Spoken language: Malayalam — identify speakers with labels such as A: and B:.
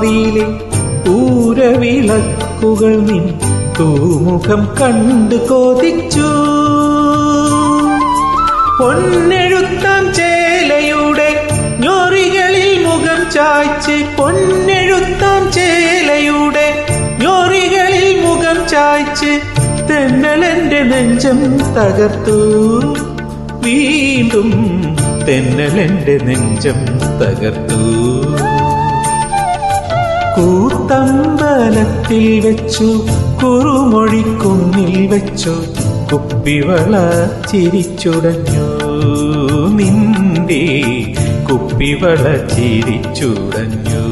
A: ഭാവിയിലെ പൂരവിളക്കുകൾ നിൻ തൂമുഖം കണ്ടു കൊതിച്ചു. പൊന്നെഴുത്താം ചേലയുടെ ഞൊറികളിൽ മുഖം ചായ്ച്ച്, പൊന്നെഴുത്താം ചേലയുടെ ഞൊറികളിൽ മുഖം ചായ്ച്ച് തെന്നലെന്റെ നെഞ്ചം തകർത്തു. വീണ്ടും തെന്നലെന്റെ നെഞ്ചം തകർത്തു. കൂത്തമ്പലത്തിൽ വെച്ചു കുറുമൊഴിക്കുന്നിൽ വെച്ചു കുപ്പിവള ചിരിച്ചുടഞ്ഞു. നിന്റെ കുപ്പിവള ചിരിച്ചുടഞ്ഞു.